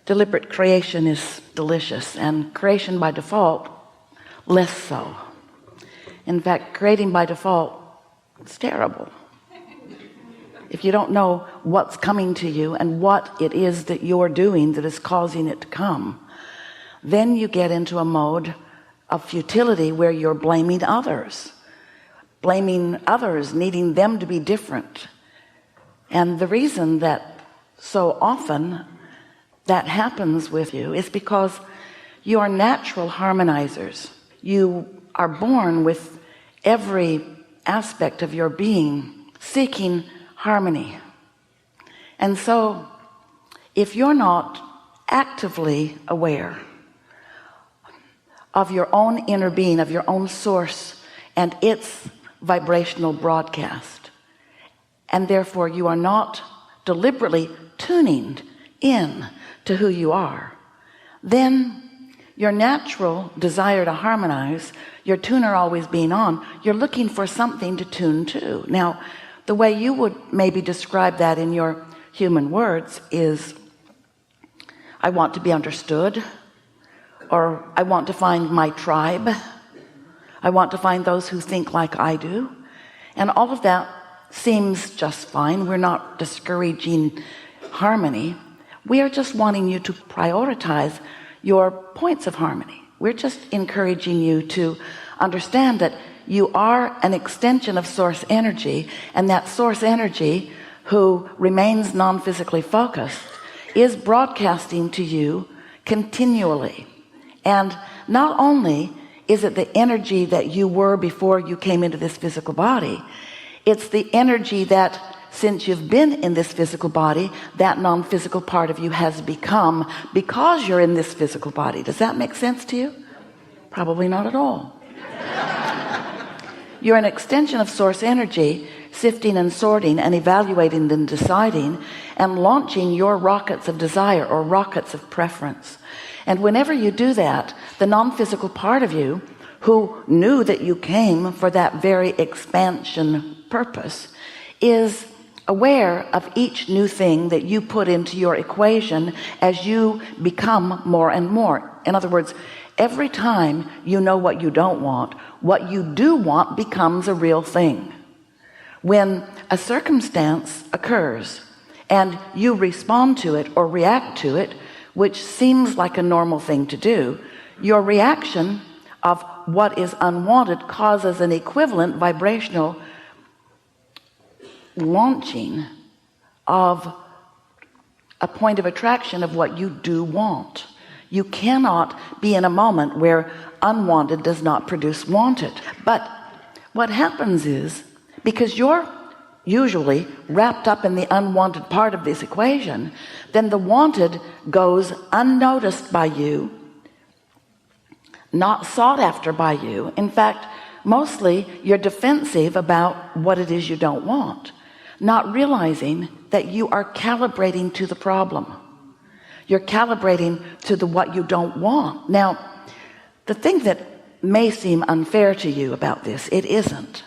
deliberate creation is delicious, and creation by default less so. In fact, creating by default, it's terrible. If you don't know what's coming to you and what it is that you're doing that is causing it to come, then you get into a mode of futility where you're blaming others, needing them to be different. And the reason that so often that happens with you is because you are natural harmonizers. You are born with every aspect of your being seeking harmony. And so if you're not actively aware of your own inner being, of your own source and its vibrational broadcast, and therefore you are not deliberately tuning in to who you are, then your natural desire to harmonize, your tuner always being on, you're looking for something to tune to. Now, the way you would maybe describe that in your human words is, I want to be understood, or I want to find my tribe, I want to find those who think like I do. And all of that seems just fine. We're not discouraging harmony. We are just wanting you to prioritize your points of harmony. We're just encouraging you to understand that you are an extension of source energy, and that source energy, who remains non-physically focused, is broadcasting to you continually. And not only is it the energy that you were before you came into this physical body, it's the energy that, since you've been in this physical body, that non-physical part of you has become because you're in this physical body. Does that make sense to you? Probably not at all. You're an extension of source energy, sifting and sorting and evaluating and deciding and launching your rockets of desire or rockets of preference. And whenever you do that, the non-physical part of you, who knew that you came for that very expansion purpose, is aware of each new thing that you put into your equation as you become more and more. In other words, every time you know what you don't want, what you do want becomes a real thing. When a circumstance occurs and you respond to it or react to it, which seems like a normal thing to do, your reaction of what is unwanted causes an equivalent vibrational launching of a point of attraction of what you do want. You cannot be in a moment where unwanted does not produce wanted. But what happens is, because you're usually wrapped up in the unwanted part of this equation, then the wanted goes unnoticed by you, not sought after by you. In fact, mostly you're defensive about what it is you don't want, not realizing that you are calibrating to the problem. You're calibrating to the what you don't want. Now, the thing that may seem unfair to you about this, it isn't.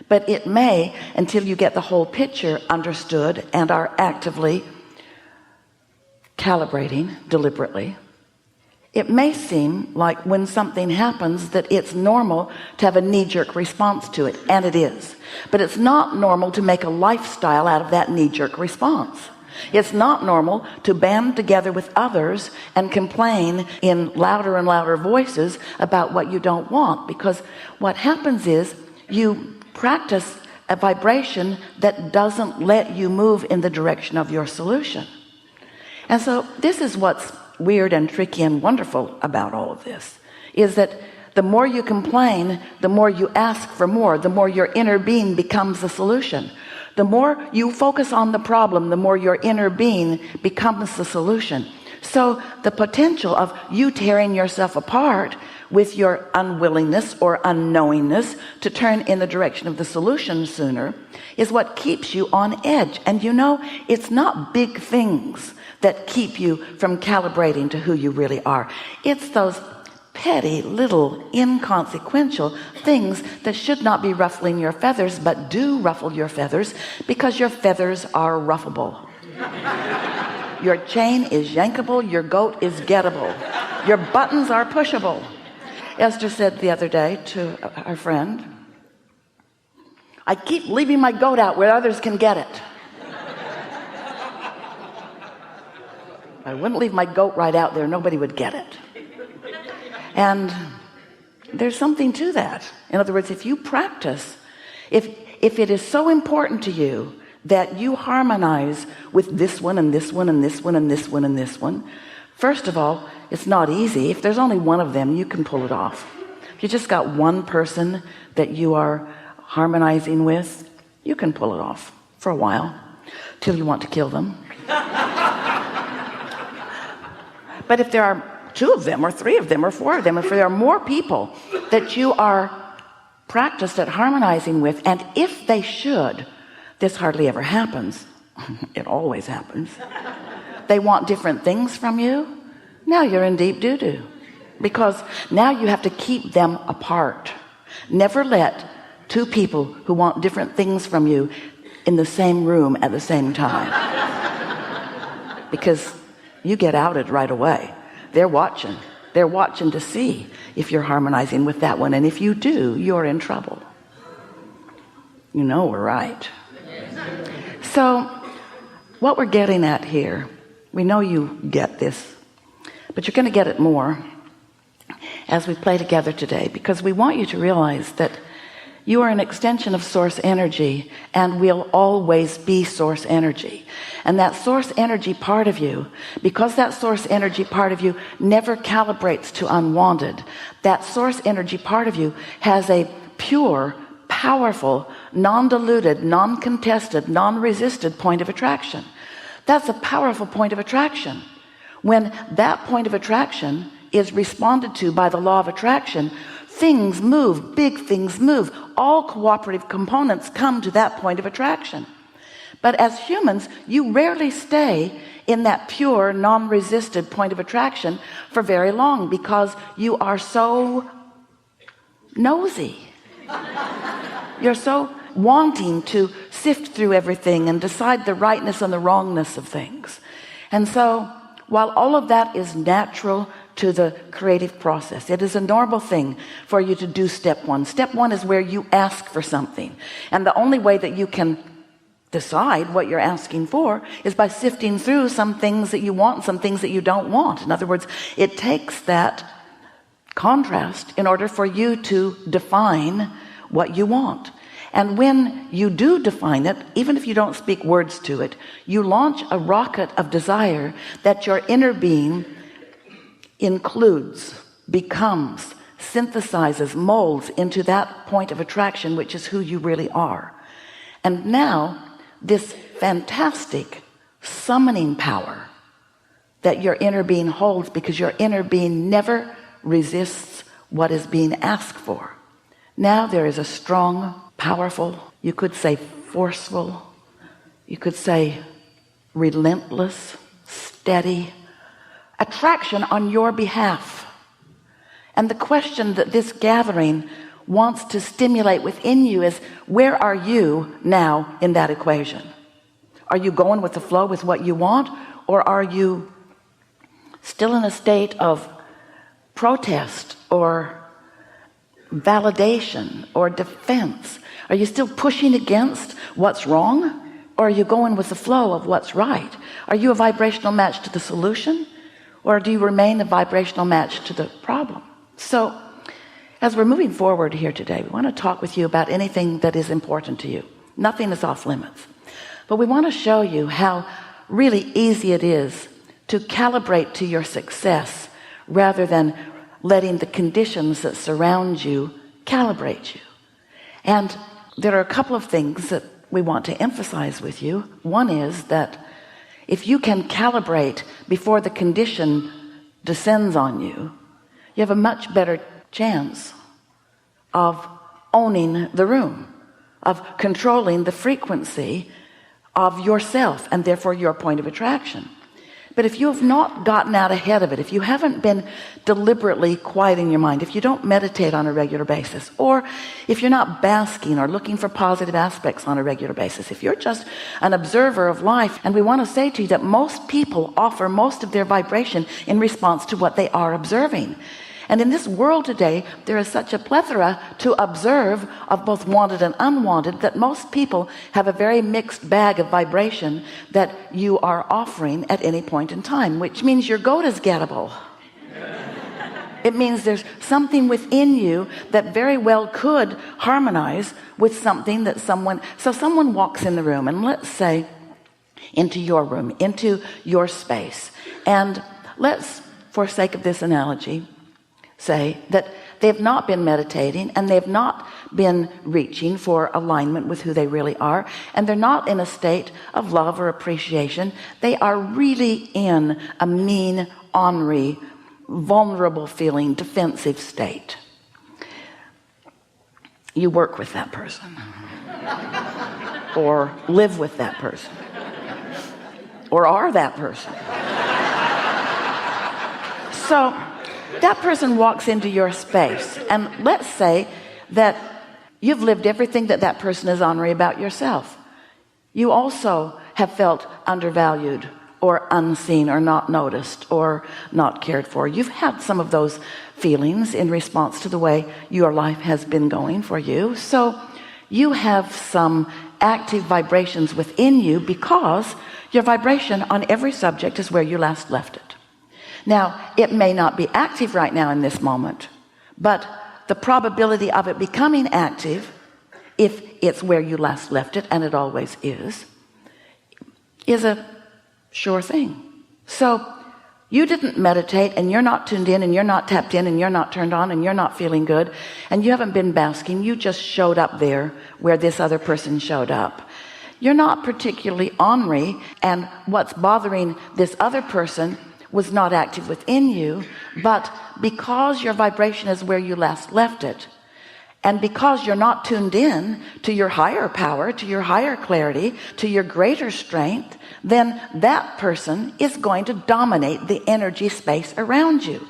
But it may, until you get the whole picture understood and are actively calibrating deliberately, it may seem like when something happens that it's normal to have a knee-jerk response to it, and it is. But it's not normal to make a lifestyle out of that knee-jerk response. It's not normal to band together with others and complain in louder and louder voices about what you don't want, because what happens is you practice a vibration that doesn't let you move in the direction of your solution. And so this is what's weird and tricky and wonderful about all of this, is that the more you complain, the more you ask for more, the more your inner being becomes the solution. The more you focus on the problem, the more your inner being becomes the solution. So the potential of you tearing yourself apart with your unwillingness or unknowingness to turn in the direction of the solution sooner is what keeps you on edge. And you know, it's not big things that keep you from calibrating to who you really are. It's those petty, little, inconsequential things that should not be ruffling your feathers, but do ruffle your feathers because your feathers are ruffable. Your chain is yankable. Your goat is gettable. Your buttons are pushable. Esther said the other day to our friend, I keep leaving my goat out where others can get it. I wouldn't leave my goat right out there. Nobody would get it. And there's something to that. In other words, if you practice, if it is so important to you that you harmonize with this one and this one and this one and this one and this one, first of all, it's not easy. If there's only one of them, you can pull it off. If you just got one person that you are harmonizing with, you can pull it off for a while till you want to kill them. But if there are two of them or three of them or four of them, if there are more people that you are practiced at harmonizing with, and if they should, this hardly ever happens. It always happens. They want different things from you. Now you're in deep doo-doo, because now you have to keep them apart. Never let two people who want different things from you in the same room at the same time, because you get outed right away. They're watching to see if you're harmonizing with that one, and if you do, you're in trouble. You know we're right. So what we're getting at here, we know you get this, but you're going to get it more as we play together today, because we want you to realize that you are an extension of source energy and will always be source energy. And that source energy part of you, because that source energy part of you never calibrates to unwanted, that source energy part of you has a pure, powerful, non-diluted, non-contested, non-resisted point of attraction. That's a powerful point of attraction. When that point of attraction is responded to by the law of attraction, things move, big things move. All cooperative components come to that point of attraction. But as humans, you rarely stay in that pure, non-resisted point of attraction for very long, because you are so nosy. You're so wanting to sift through everything and decide the rightness and the wrongness of things. And so, while all of that is natural to the creative process, it is a normal thing for you to do step one. Step one is where you ask for something. And the only way that you can decide what you're asking for is by sifting through some things that you want and some things that you don't want. In other words, it takes that contrast in order for you to define what you want. And when you do define it, even if you don't speak words to it, you launch a rocket of desire that your inner being includes, becomes, synthesizes, molds into that point of attraction, which is who you really are. And now this fantastic summoning power that your inner being holds, because your inner being never resists what is being asked for. Now there is a strong, powerful, you could say forceful, you could say relentless, steady attraction on your behalf. And the question that this gathering wants to stimulate within you is, where are you now in that equation? Are you going with the flow with what you want, or are you still in a state of protest or validation or defense? Are you still pushing against what's wrong, or are you going with the flow of what's right? Are you a vibrational match to the solution, or do you remain a vibrational match to the problem? So as we're moving forward here today, we want to talk with you about anything that is important to you. Nothing is off limits, but we want to show you how really easy it is to calibrate to your success rather than letting the conditions that surround you calibrate you. And there are a couple of things that we want to emphasize with you. One is that if you can calibrate before the condition descends on you, you have a much better chance of owning the room, of controlling the frequency of yourself and therefore your point of attraction. But if you have not gotten out ahead of it, if you haven't been deliberately quieting your mind, if you don't meditate on a regular basis, or if you're not basking or looking for positive aspects on a regular basis, if you're just an observer of life, and we want to say to you that most people offer most of their vibration in response to what they are observing. And in this world today, there is such a plethora to observe of both wanted and unwanted that most people have a very mixed bag of vibration that you are offering at any point in time, which means your goat is gettable. It means there's something within you that very well could harmonize with something that someone walks in the room, and let's say into your room, into your space, and let's, for sake of this analogy, say that they've not been meditating and they've not been reaching for alignment with who they really are, and they're not in a state of love or appreciation. They are really in a mean, ornery, vulnerable feeling, defensive state. You work with that person or live with that person or are that person. So that person walks into your space, and let's say that you've lived everything that person is ornery about yourself. You also have felt undervalued or unseen or not noticed or not cared for. You've had some of those feelings in response to the way your life has been going for you. So you have some active vibrations within you because your vibration on every subject is where you last left it. Now, it may not be active right now in this moment, but the probability of it becoming active, if it's where you last left it, and it always is a sure thing. So you didn't meditate, and you're not tuned in, and you're not tapped in, and you're not turned on, and you're not feeling good, and you haven't been basking. You just showed up there where this other person showed up. You're not particularly ornery, and what's bothering this other person was not active within you, but because your vibration is where you last left it, and because you're not tuned in to your higher power, to your higher clarity, to your greater strength, then that person is going to dominate the energy space around you.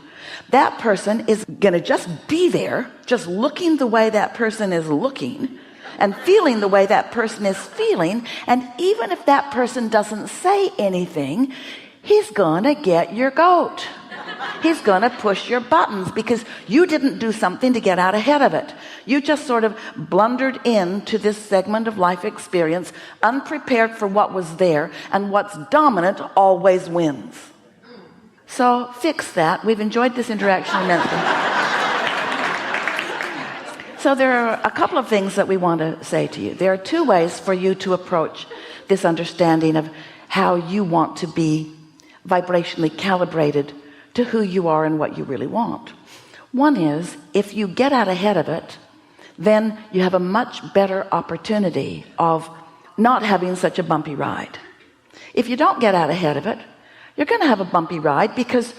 That person is going to just be there, just looking the way that person is looking and feeling the way that person is feeling. And even if that person doesn't say anything, he's gonna get your goat. He's gonna push your buttons because you didn't do something to get out ahead of it. You just sort of blundered into this segment of life experience unprepared for what was there, and what's dominant always wins. So fix that. We've enjoyed this interaction immensely. So there are a couple of things that we want to say to you. There are two ways for you to approach this understanding of how you want to be vibrationally calibrated to who you are and what you really want. One is, if you get out ahead of it, then you have a much better opportunity of not having such a bumpy ride. If you don't get out ahead of it, you're going to have a bumpy ride, because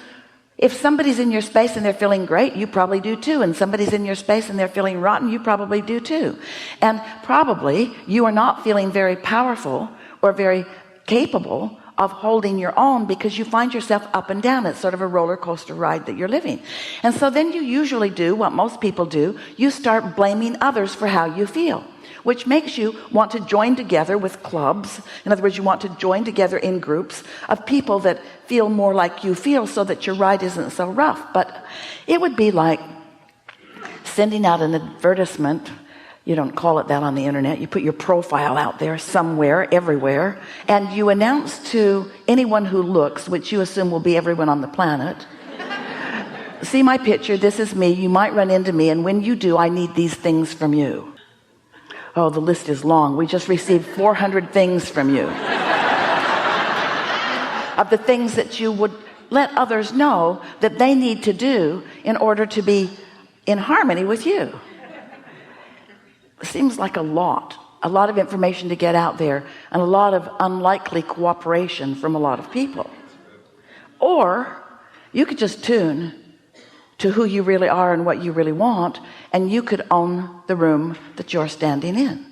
if somebody's in your space and they're feeling great, you probably do too. And somebody's in your space and they're feeling rotten, you probably do too. And probably you are not feeling very powerful or very capable of holding your own, because you find yourself up and down. It's sort of a roller coaster ride that you're living. And so then you usually do what most people do. You start blaming others for how you feel, which makes you want to join together with clubs. In other words, you want to join together in groups of people that feel more like you feel, so that your ride isn't so rough. But it would be like sending out an advertisement. You don't call it that on the internet. You put your profile out there somewhere, everywhere, and you announce to anyone who looks, which you assume will be everyone on the planet, see my picture, this is me, you might run into me, and when you do, I need these things from you. Oh, the list is long. We just received 400 things from you of the things that you would let others know that they need to do in order to be in harmony with you. Seems like a lot of information to get out there, and a lot of unlikely cooperation from a lot of people. Or you could just tune to who you really are and what you really want, and you could own the room that you're standing in.